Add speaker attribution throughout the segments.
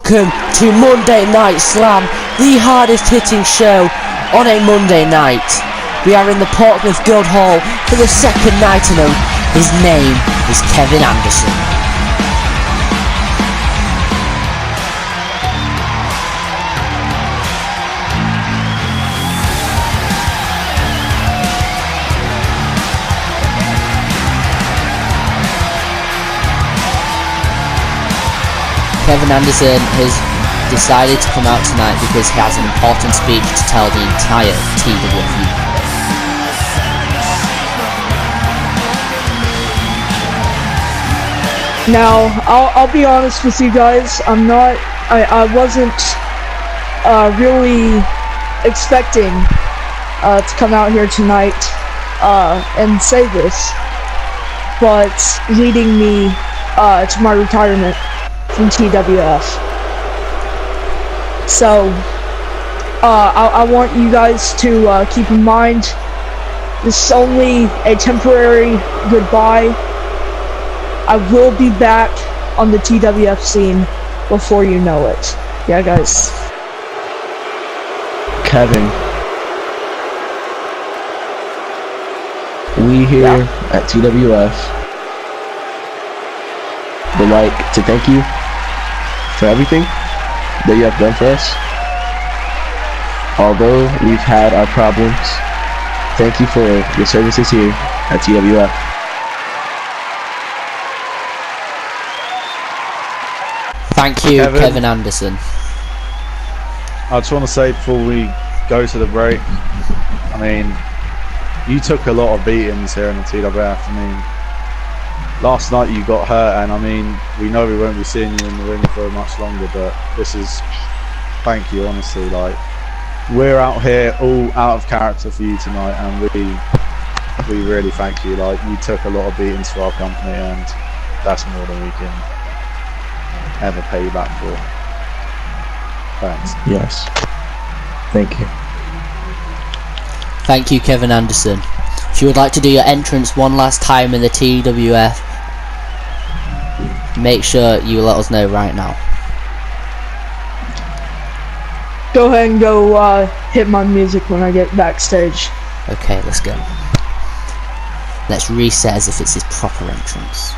Speaker 1: Welcome to Monday Night Slam, the hardest hitting show on a Monday night. We are in the Portsmouth Guildhall for the second night in a row. His name is Kevin Anderson. Kevin Anderson has decided to come out tonight because he has an important speech to tell the entire TWF.
Speaker 2: Now, I'll be honest with you guys. I wasn't really expecting to come out here tonight and say this, but leading me to my retirement from TWF. So, I want you guys to keep in mind, this is only a temporary goodbye. I will be back on the TWF scene before you know it. Yeah, guys.
Speaker 3: Kevin, we here at TWF would like to thank you for everything that you have done for us. Although we've had our problems, thank you for your services here at TWF.
Speaker 1: Thank you, Kevin Anderson.
Speaker 4: I just want to say before we go to the break, I mean, you took a lot of beatings here in the TWF. I mean, last night you got hurt, and I mean, we know we won't be seeing you in the ring for much longer, but this is, thank you, honestly. Like, we're out here all out of character for you tonight, and we really thank you. Like, you took a lot of beatings for our company, and that's more than we can ever pay you back for. Thanks.
Speaker 3: Yes. Thank you.
Speaker 1: Thank you, Kevin Anderson. If you would like to do your entrance one last time in the TWF, make sure you let us know right now.
Speaker 2: Go ahead and go hit my music when I get backstage.
Speaker 1: Okay, let's go. Let's reset as if it's his proper entrance.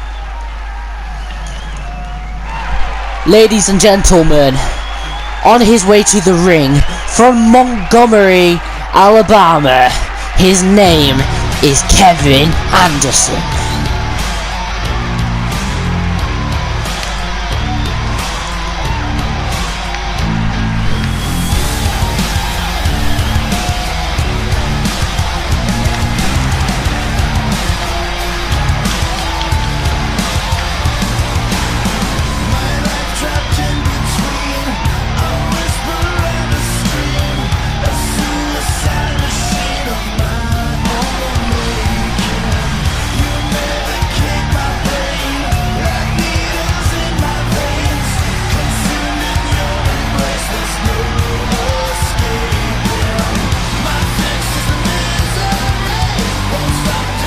Speaker 1: Ladies and gentlemen, on his way to the ring from Montgomery, Alabama, his name is Kevin Anderson.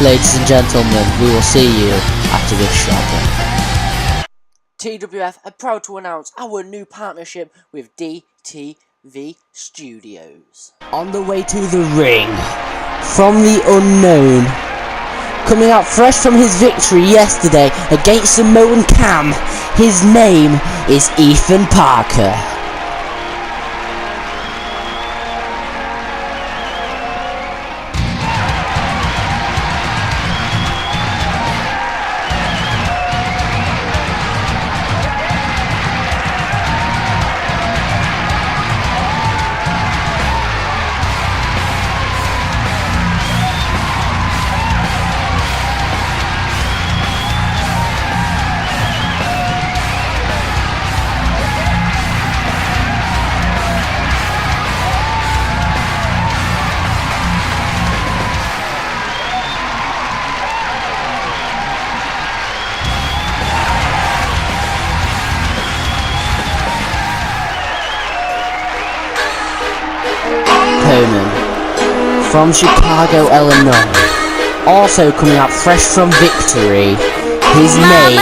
Speaker 1: Ladies and gentlemen, we will see you after this short break. TWF are proud to announce our new partnership with DTV Studios. On the way to the ring, from the unknown, coming out fresh from his victory yesterday against Samoan Cam, his name is Ethan Parker. From Chicago, Illinois, also coming out fresh from victory, his name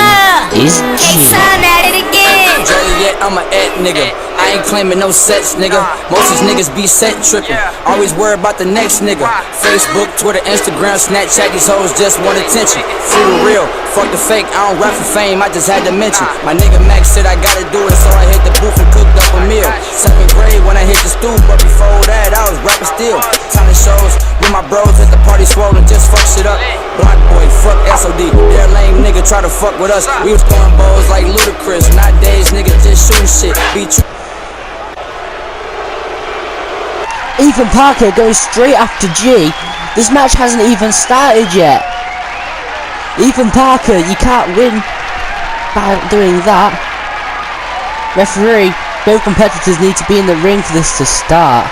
Speaker 1: is G.
Speaker 5: It's time at it again. yet I'm a nigga. I ain't claiming no sets, nigga. Most these niggas be set tripping. Always worry about the next nigga. Facebook, Twitter, Instagram, Snapchat, these hoes just want attention. Free the real, fuck the fake. I don't rap for fame, I just had to mention. My nigga Max said I gotta do it, so I hit the booth and cooked up a meal. 7th grade when I hit the stool, but before that I was rapping still. Time to shows with my bros at the party swollen, just fuck shit up. Block boy, fuck SOD. Their lame nigga try to fuck with us. We was throwing balls like Ludacris. Nowadays niggas just shooting shit. Be true.
Speaker 1: Ethan Parker goes straight after G. This match hasn't even started yet. Ethan Parker, you can't win by doing that. Referee, both competitors need to be in the ring for this to start.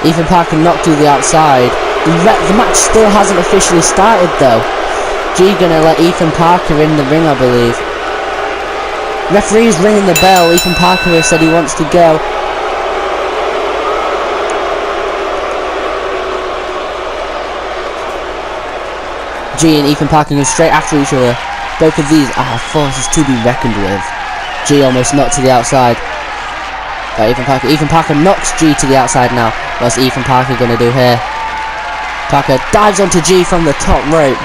Speaker 1: Ethan Parker knocked to the outside. The match still hasn't officially started though. G gonna let Ethan Parker in the ring, I believe. Referee's ringing the bell. Ethan Parker has said he wants to go. G and Ethan Parker go straight after each other. Both of these are forces to be reckoned with. G almost knocked to the outside by Ethan Parker. Ethan Parker knocks G to the outside now. What's Ethan Parker going to do here? Parker dives onto G from the top rope.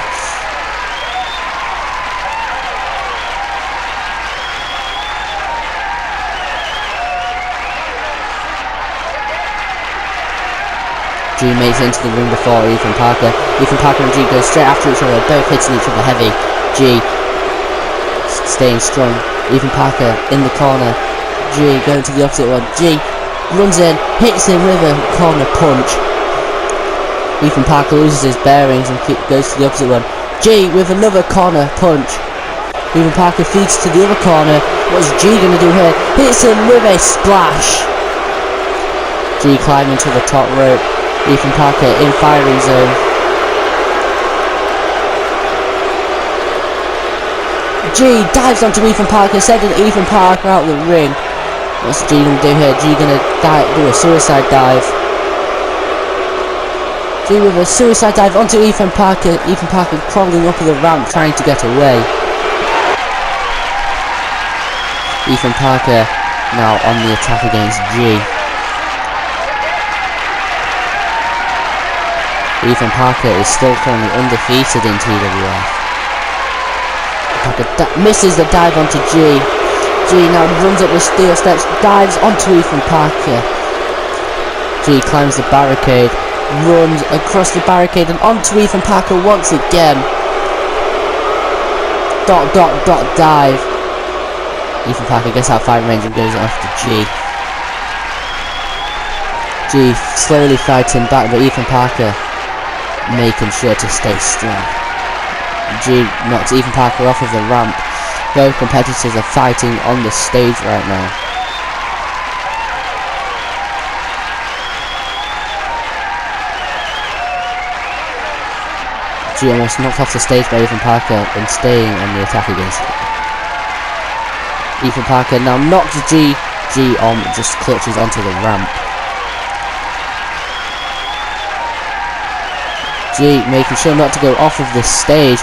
Speaker 1: G makes it into the ring before Ethan Parker. Ethan Parker and G go straight after each other, both hitting each other heavy. G staying strong. Ethan Parker in the corner. G going to the opposite one. G runs in, hits him with a corner punch. Ethan Parker loses his bearings and goes to the opposite one. G with another corner punch. Ethan Parker feeds to the other corner. What's G gonna do here? Hits him with a splash. G climbing to the top rope. Ethan Parker in firing zone. G dives onto Ethan Parker, sending Ethan Parker out of the ring. What's G gonna do here? G gonna do a suicide dive. G with a suicide dive onto Ethan Parker. Ethan Parker crawling up the ramp trying to get away. Ethan Parker now on the attack against G. Ethan Parker is still currently undefeated in TWF. Parker misses the dive onto G. G now runs up the steel steps, dives onto Ethan Parker. G climbs the barricade, runs across the barricade and onto Ethan Parker once again. Dive. Ethan Parker gets out fighting range and goes after G. G slowly fighting back, but Ethan Parker making sure to stay strong. G knocks Ethan Parker off of the ramp. Both competitors are fighting on the stage right now. G almost knocked off the stage by Ethan Parker and staying on the attack against him. Ethan Parker now knocks G. G just clutches onto the ramp. G making sure not to go off of this stage.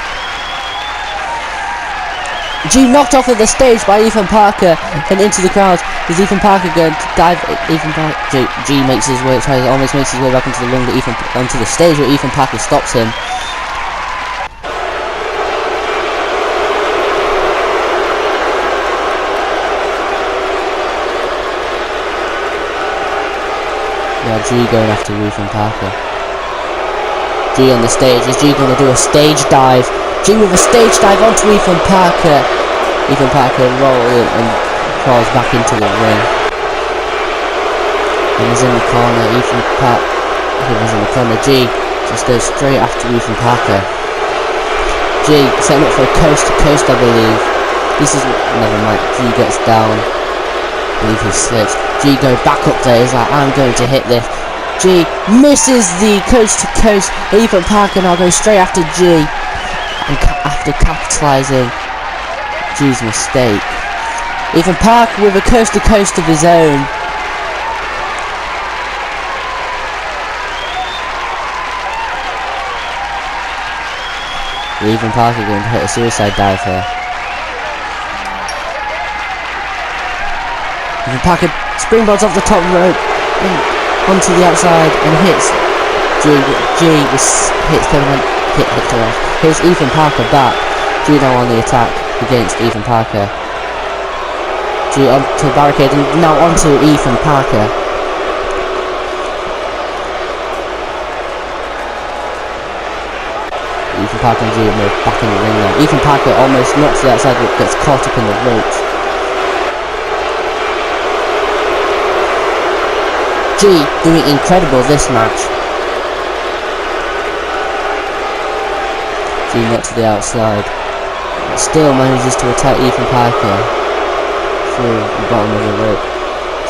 Speaker 1: G knocked off of the stage by Ethan Parker and into the crowd. Is Ethan Parker going to dive? G makes his way, almost makes his way back into the ring, but onto the stage where Ethan Parker stops him. Now G going after Ethan Parker. G on the stage. Is G going to do a stage dive? G with a stage dive onto Ethan Parker. Ethan Parker rolling and crawls back into the ring. And he's in the corner. Ethan Parker was in the corner. G just goes straight after Ethan Parker. G setting up for a coast to coast, I believe. This is never mind. G gets down. I believe he slips. G go back up there. He's like, I'm going to hit this. G misses the coast to coast. Ethan Parker now goes straight after G. And after capitalising G's mistake, Ethan Parker with a coast to coast of his own. Ethan Parker going to hit a suicide dive here. Ethan Parker springboards off the top rope and onto the outside and hits G hits Kevin hits her off. Here's Ethan Parker back. G now on the attack against Ethan Parker. G onto the barricade and now onto Ethan Parker. Ethan Parker and G are back in the ring now. Ethan Parker almost knocks the outside but gets caught up in the ropes. G doing incredible this match. G not to the outside. But still manages to attack Ethan Parker through the bottom of the rope.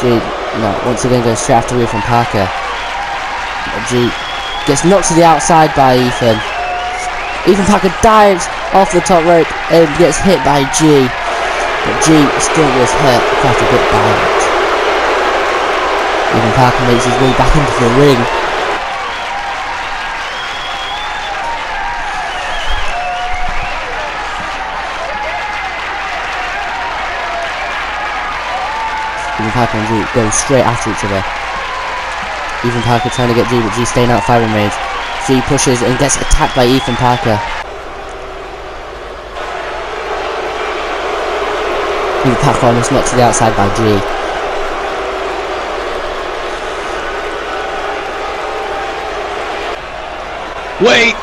Speaker 1: G now once again goes straight after Ethan Parker. G gets knocked to the outside by Ethan. Ethan Parker dives off the top rope and gets hit by G. But G still was hurt quite a bit by it. Ethan Parker makes his way back into the ring. Ethan Parker and G go straight after each other. Ethan Parker trying to get G, but G staying out firing range. G pushes and gets attacked by Ethan Parker. Ethan Parker almost knocked to the outside by G.
Speaker 3: Wait!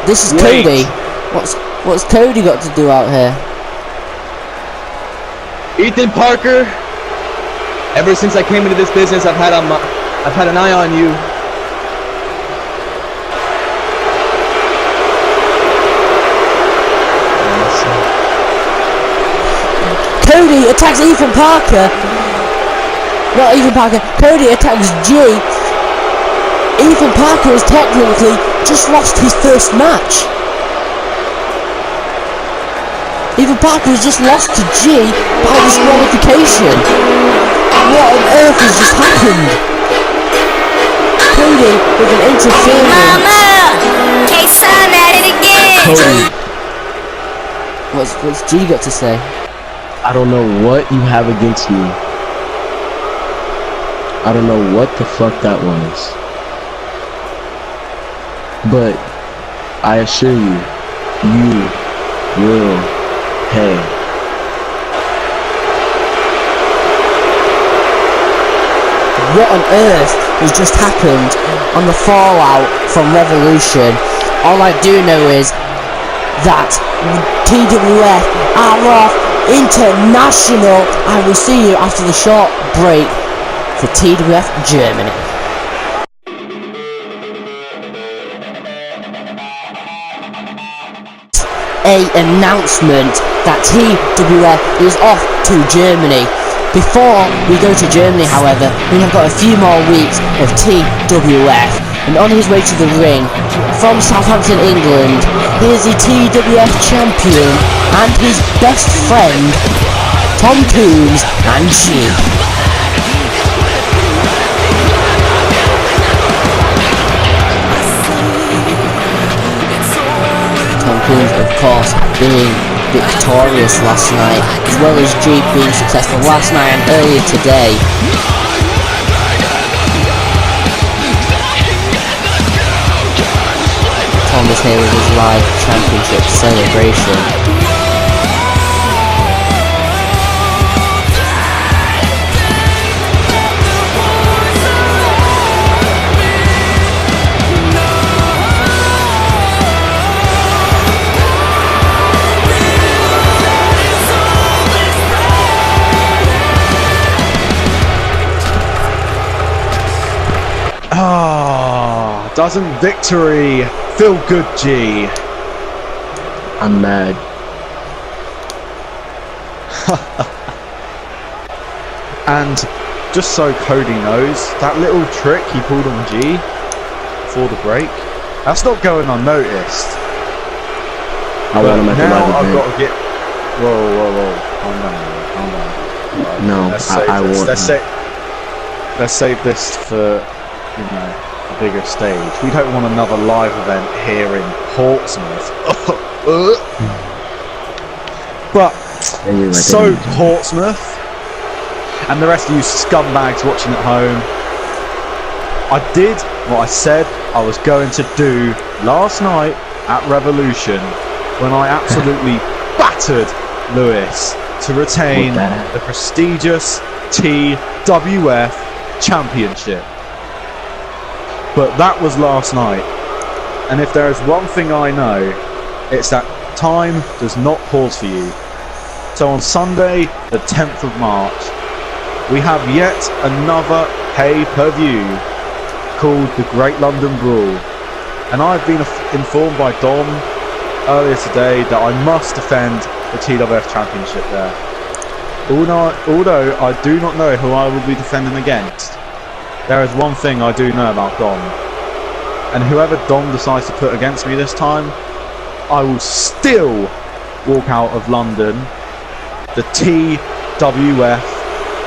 Speaker 1: This is Cody. What's Cody got to do out here?
Speaker 3: Ethan Parker, ever since I came into this business, I've had an eye on you.
Speaker 1: Cody attacks Ethan Parker. Not Ethan Parker. Cody attacks G. Ethan Parker has technically just lost his first match. Ethan Parker has just lost to G by disqualification. What on earth has just happened? Cody with an interference.
Speaker 6: Mama! K-Sun at it again!
Speaker 1: Cody. What's G got to say?
Speaker 3: I don't know what you have against me. I don't know what the fuck that was. But I assure you, you will pay.
Speaker 1: What on earth has just happened on the fallout from Revolution? All I do know is that TWF are off international. I will see you after the short break for TWF Germany. A announcement that TWF is off to Germany. Before we go to Germany, however, we have got a few more weeks of TWF. And on his way to the ring, from Southampton, England, here's the TWF champion and his best friend, Tom Coombes and G. Tom Coombes, of course, being victorious last night, as well as G being successful last night and earlier today. Tom is here with his live championship celebration.
Speaker 4: Doesn't victory feel good, G?
Speaker 3: I'm mad.
Speaker 4: And just so Cody knows, that little trick he pulled on G before the break, that's not going unnoticed.
Speaker 3: I want to make a
Speaker 4: now
Speaker 3: live
Speaker 4: I've
Speaker 3: event.
Speaker 4: got to get. Whoa. Calm down. Right,
Speaker 3: No, I won't.
Speaker 4: Let's save this for, you know, a bigger stage. We don't want another live event here in Portsmouth. But so Portsmouth and the rest of you scumbags watching at home, I did what I said I was going to do last night at Revolution when I absolutely battered Lewis to retain the prestigious TWF Championship. But that was last night, and if there is one thing I know, it's that time does not pause for you. So on Sunday, the 10th of March, we have yet another pay-per-view called the Great London Brawl, and I've been informed by Dom earlier today that I must defend the TWF Championship there. Although I do not know who I will be defending against, there is one thing I do know about Dom, and whoever Dom decides to put against me this time, I will still walk out of London the TWF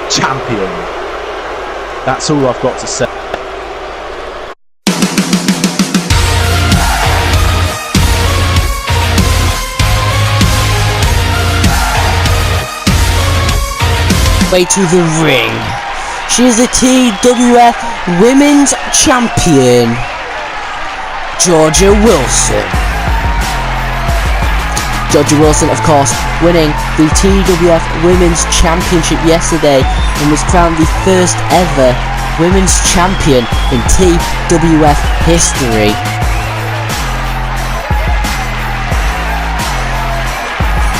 Speaker 4: champion. That's all I've got to say.
Speaker 1: Way to the ring. She is the TWF Women's Champion, Georgia Wilson. Georgia Wilson, of course, winning the TWF Women's Championship yesterday and was crowned the first ever Women's Champion in TWF history.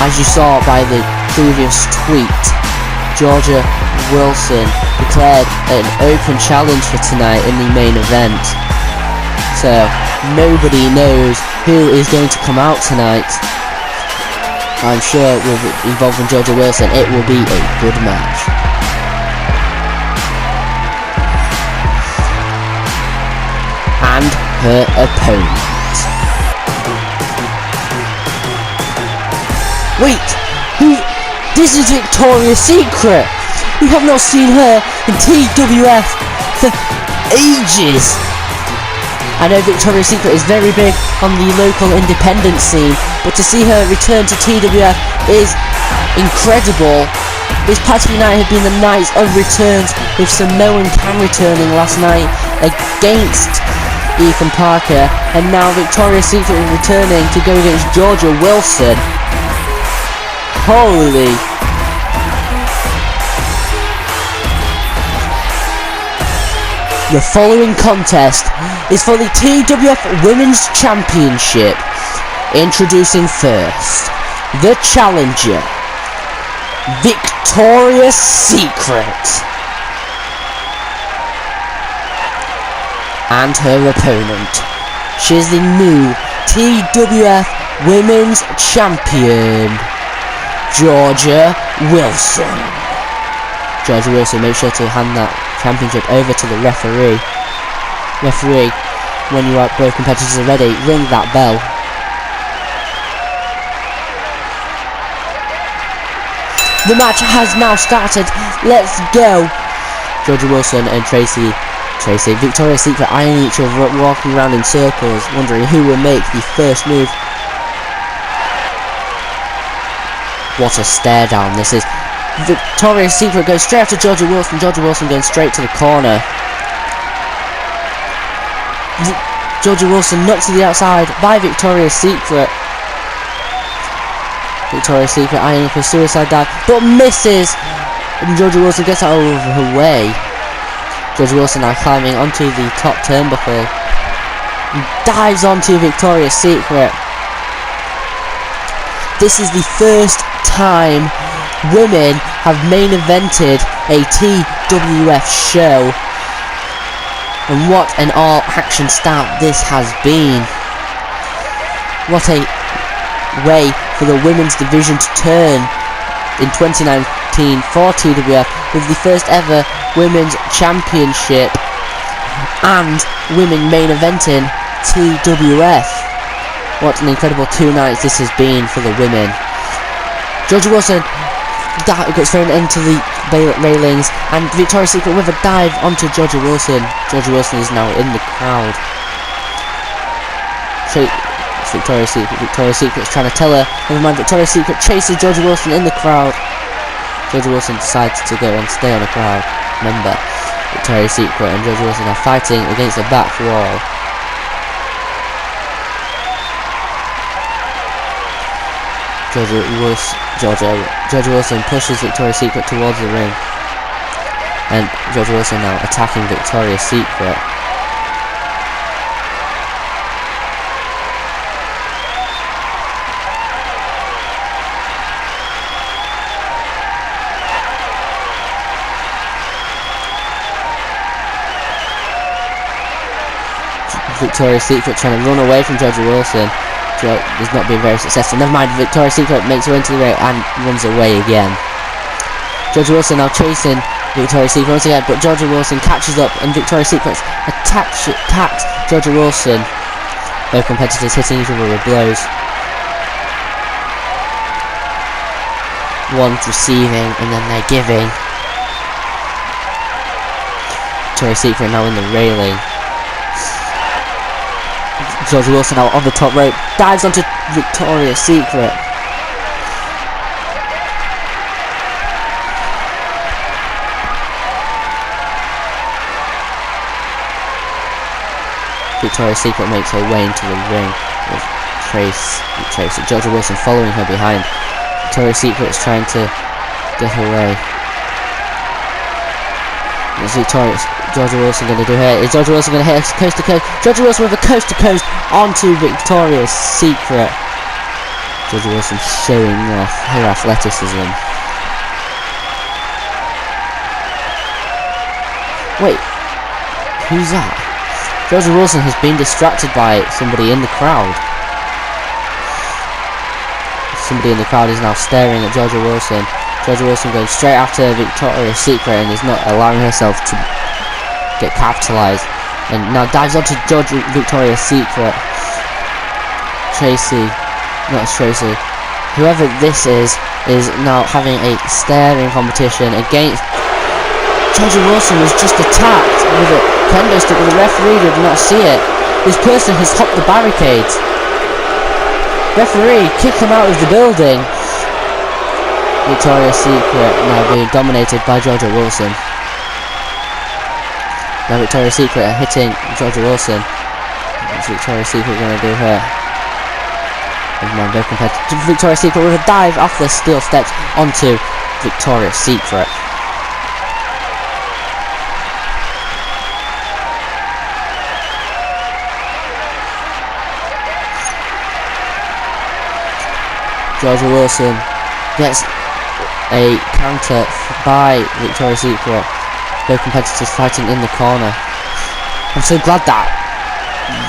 Speaker 1: As you saw by the previous tweet, Georgia Wilson declared an open challenge for tonight in the main event. So nobody knows who is going to come out tonight. I'm sure involving Georgia Wilson, it will be a good match. And her opponent. Wait, who? This is Victoria's Secret! We have not seen her in TWF for ages! I know Victoria's Secret is very big on the local independent scene, but to see her return to TWF is incredible. This past few nights have been the nights of returns, with Samoan Can returning last night against Ethan Parker, and now Victoria's Secret is returning to go against Georgia Wilson. Holy! The following contest is for the TWF Women's Championship. Introducing first, the challenger, Victoria's Secret, and her opponent. She is the new TWF Women's Champion, Georgia Wilson. Georgia Wilson, make sure to hand that championship over to the referee. Referee, when you are both competitors are ready, ring that bell. The match has now started. Let's go. Georgia Wilson and Tracy, Victoria's Secret eyeing each other up, walking around in circles, wondering who will make the first move. What a stare down this is. Victoria's Secret goes straight after Georgia Wilson. Georgia Wilson going straight to the corner. Georgia Wilson knocked to the outside by Victoria's Secret. Victoria's Secret eyeing up a suicide dive, but misses. And Georgia Wilson gets out of her way. Georgia Wilson now climbing onto the top turnbuckle. And dives onto Victoria's Secret. This is the first time women have main evented a TWF show, and what an all action start this has been. What a way for the women's division to turn in 2019 for TWF, with the first ever women's championship and women main eventing TWF. What an incredible 2 nights this has been for the women. Georgia Wilson gets thrown into the railings, and Victoria's Secret with a dive onto Georgia Wilson. Georgia Wilson is now in the crowd. It's Victoria's Secret. Victoria's Secret's trying to tell her. Never mind, Victoria's Secret chases Georgia Wilson in the crowd. Georgia Wilson decides to go and stay on the crowd. Remember, Victoria's Secret and Georgia Wilson are fighting against the back wall. Georgia Wilson pushes Victoria's Secret towards the ring, and Georgia Wilson now attacking Victoria's Secret. Victoria's Secret trying to run away from Georgia Wilson. Is not being very successful. Never mind, Victoria's Secret makes her into the ring and runs away again. Georgia Wilson now chasing Victoria's Secret once again, but Georgia Wilson catches up and Victoria's Secret attacks Georgia Wilson. Both competitors hitting each other with blows. One's receiving and then they're giving. Victoria's Secret now in the railing. Georgia Wilson now on the top rope, dives onto Victoria's Secret. Victoria's Secret makes her way into the ring with Tracy. Georgia Wilson following her behind. Victoria's Secret is trying to get away. Is Georgia Wilson going to do here? Is Georgia Wilson going to hit a coast to coast? Georgia Wilson with a coast to coast onto Victoria's Secret. Georgia Wilson showing off her athleticism. Wait, who's that? Georgia Wilson has been distracted by somebody in the crowd. Somebody in the crowd is now staring at Georgia Wilson. Georgia Wilson goes straight after Victoria's Secret and is not allowing herself to get capitalized, and now dives onto Victoria's Secret. Tracy, whoever this is now having a staring competition against Georgia Wilson. Was just attacked with a kendo stick with a referee did not see it. This person has hopped the barricades. Referee, kick him out of the building. Victoria's Secret now being dominated by Georgia Wilson. Now Victoria's Secret are hitting Georgia Wilson. What's Victoria's Secret going to do here? Never mind, both competitive. Victoria's Secret with a dive off the steel steps onto Victoria's Secret. Georgia Wilson gets a counter by Victoria's Secret. Both competitors fighting in the corner. I'm so glad that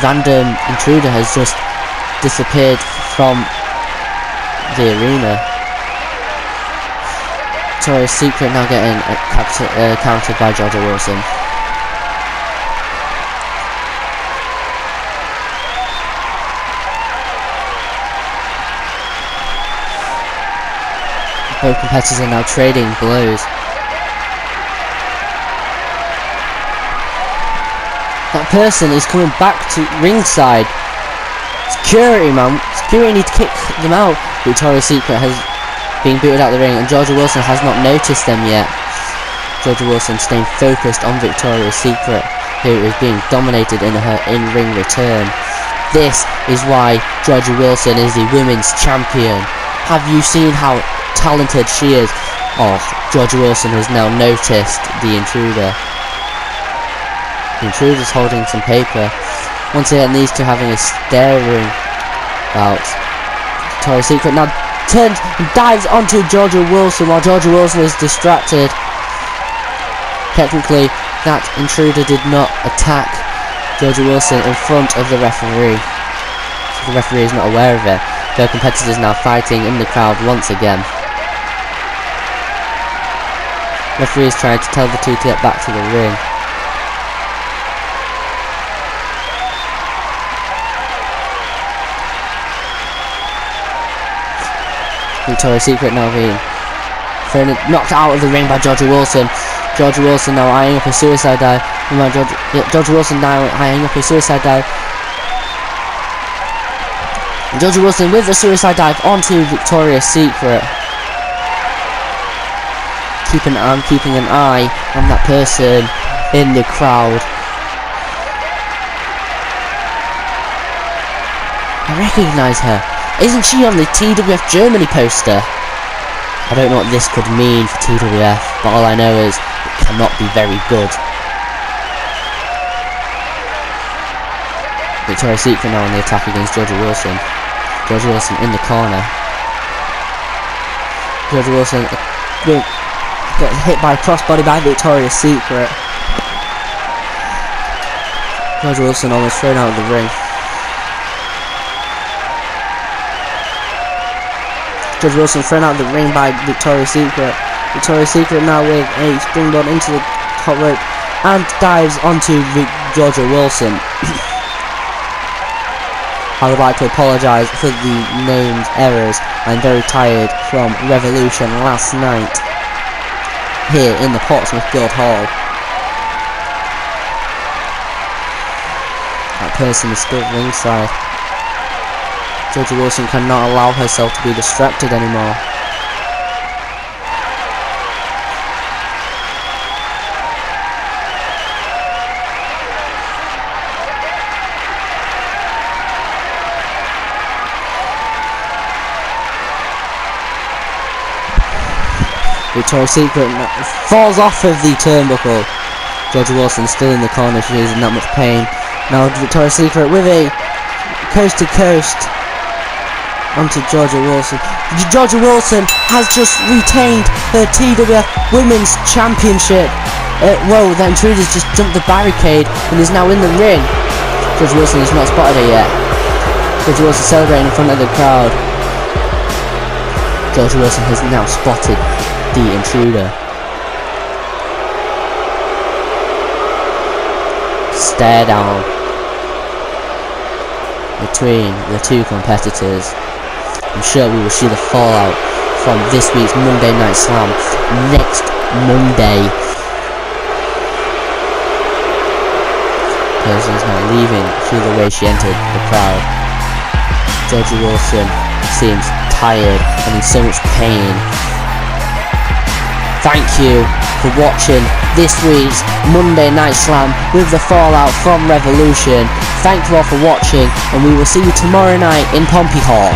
Speaker 1: random intruder has just disappeared from the arena. Victoria's Secret now getting countered by Georgia Wilson. Both competitors are now trading blows. That person is coming back to ringside. Security, man. Security need to kick them out. Victoria's Secret has been booted out the ring and Georgia Wilson has not noticed them yet. Georgia Wilson staying focused on Victoria's Secret, who is being dominated in her in-ring return. This is why Georgia Wilson is the women's champion. Have you seen how talented she is? Oh, Georgia Wilson has now noticed the intruder. The intruder's holding some paper. Once again, these two having a staring bout. Victoria's Secret now turns and dives onto Georgia Wilson while Georgia Wilson is distracted. Technically, that intruder did not attack Georgia Wilson in front of the referee. So the referee is not aware of it. Their competitors now fighting in the crowd once again. Referee is trying to tell the two to get back to the ring. Victoria's Secret now being knocked out of the ring by Georgia Wilson. Georgia Wilson now eyeing up a suicide dive. Georgia Wilson now eyeing up a suicide dive. Georgia Wilson with the suicide dive onto Victoria's Secret. I'm keeping an eye on that person in the crowd. I recognise her. Isn't she on the TWF Germany poster? I don't know what this could mean for TWF, but all I know is it cannot be very good. Victoria's Secret now on the attack against Georgia Wilson. Georgia Wilson in the corner. Georgia Wilson gets hit by a crossbody by Victoria's Secret. Georgia Wilson almost thrown out of the ring. Georgia Wilson thrown out of the ring by Victoria's Secret. Victoria's Secret now with a springboard into the top rope and dives onto Georgia Wilson. I would like to apologise for the named errors. I'm very tired from Revolution last night here in the Portsmouth Guildhall. That person is still ringside. Georgia Wilson cannot allow herself to be distracted anymore. Victoria's Secret falls off of the turnbuckle. Georgia Wilson still in the corner, she is in that much pain. Now Victoria's Secret with a coast to coast onto Georgia Wilson. Georgia Wilson has just retained her TWF Women's Championship. Whoa, the intruders just jumped the barricade and is now in the ring. Georgia Wilson has not spotted her yet. Georgia Wilson celebrating in front of the crowd. Georgia Wilson has now spotted the intruder. Stare down between the two competitors. I'm sure we will see the fallout from this week's Monday Night Slam next Monday. Person is now leaving through the way she entered the crowd. Georgia Wilson seems tired and in so much pain. Thank you for watching this week's Monday Night Slam with the fallout from Revolution. Thank you all for watching, and we will see you tomorrow night in Pompey Hall.